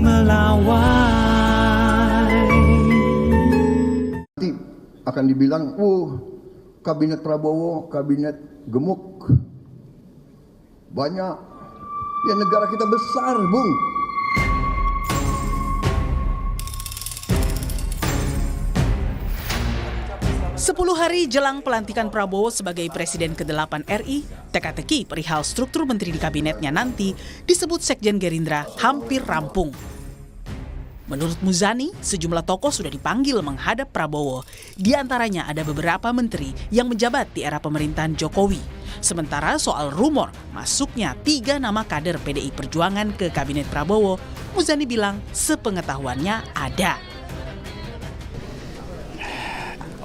melawai. Nanti akan dibilang, kabinet Prabowo, kabinet gemuk. Banyak. Ya negara kita besar, Bung. Sepuluh hari jelang pelantikan Prabowo sebagai Presiden ke-8 RI, teka-teki perihal struktur menteri di kabinetnya nanti disebut Sekjen Gerindra hampir rampung. Menurut Muzani, sejumlah tokoh sudah dipanggil menghadap Prabowo. Di antaranya ada beberapa menteri yang menjabat di era pemerintahan Jokowi. Sementara soal rumor masuknya 3 nama kader PDI Perjuangan ke kabinet Prabowo, Muzani bilang sepengetahuannya ada.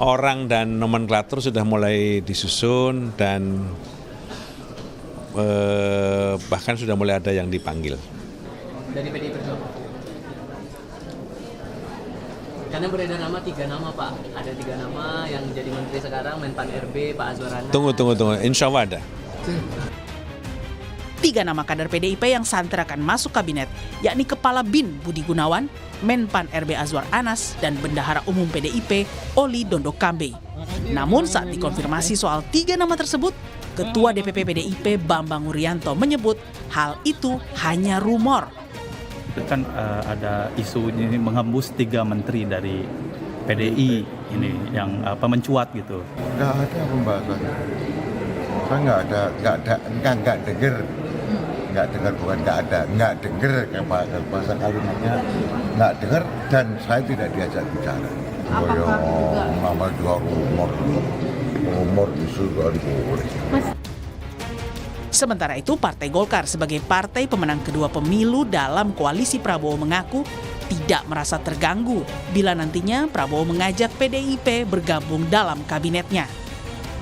Orang dan nomenklatur sudah mulai disusun dan bahkan sudah mulai ada yang dipanggil. Dari PDI Perjuangan? Karena beredar nama 3 nama Pak, ada 3 nama yang jadi menteri sekarang, Menpan RB, Pak Azwar Anas. Tunggu, insya Allah ada. 3 nama kader PDIP yang santer akan masuk kabinet, yakni Kepala BIN Budi Gunawan, Menpan RB Azwar Anas, dan Bendahara Umum PDIP Oli Dondo Kambe. Namun saat dikonfirmasi soal 3 nama tersebut, Ketua DPP PDIP Bambang Urianto menyebut hal itu hanya rumor. Kan ada isu ini menghembus 3 menteri dari PDI ini yang mencuat gitu. Nggak ada pembahasan. Saya nggak dengar bahasa kalimatnya, nggak dengar dan saya tidak diajak bicara. Nama juga rumor isu boleh. Sementara itu, Partai Golkar sebagai partai pemenang kedua pemilu dalam koalisi Prabowo mengaku tidak merasa terganggu bila nantinya Prabowo mengajak PDIP bergabung dalam kabinetnya.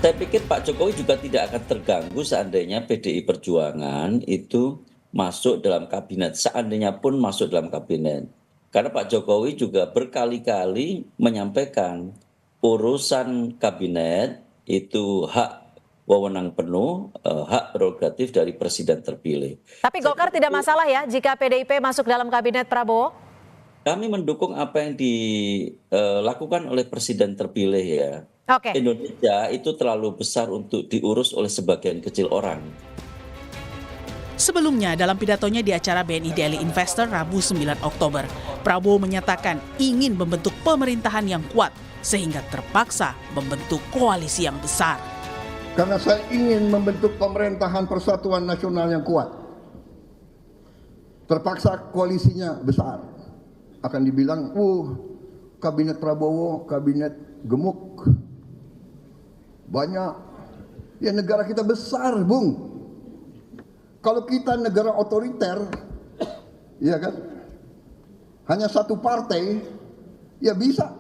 Saya pikir Pak Jokowi juga tidak akan terganggu seandainya PDI Perjuangan itu masuk dalam kabinet, seandainya pun masuk dalam kabinet. Karena Pak Jokowi juga berkali-kali menyampaikan urusan kabinet itu hak wewenang penuh, hak prerogatif dari presiden terpilih. Tapi Golkar tidak masalah ya jika PDIP masuk dalam kabinet Prabowo? Kami mendukung apa yang dilakukan oleh presiden terpilih ya. Oke. Indonesia itu terlalu besar untuk diurus oleh sebagian kecil orang. Sebelumnya, dalam pidatonya di acara BNI Daily Investor Rabu 9 Oktober, Prabowo menyatakan ingin membentuk pemerintahan yang kuat sehingga terpaksa membentuk koalisi yang besar. Karena saya ingin membentuk pemerintahan persatuan nasional yang kuat. Terpaksa koalisinya besar. Akan dibilang, kabinet Prabowo, kabinet gemuk. Banyak. Ya negara kita besar, Bung. Kalau kita negara otoriter, ya kan, hanya satu partai, ya bisa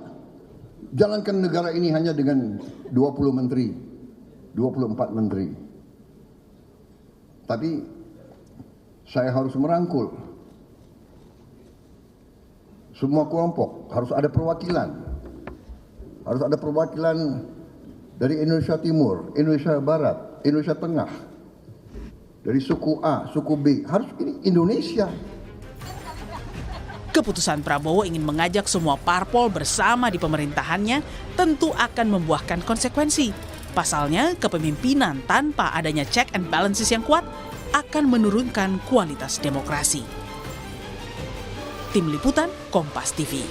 jalankan negara ini hanya dengan 20 menteri, 24 menteri. Tapi saya harus merangkul semua kelompok, harus ada perwakilan. Harus ada perwakilan dari Indonesia Timur, Indonesia Barat, Indonesia Tengah. Dari suku A, suku B, harus ini Indonesia. Keputusan Prabowo ingin mengajak semua parpol bersama di pemerintahannya tentu akan membuahkan konsekuensi. Pasalnya, kepemimpinan tanpa adanya check and balances yang kuat akan menurunkan kualitas demokrasi. Tim Liputan, Kompas TV.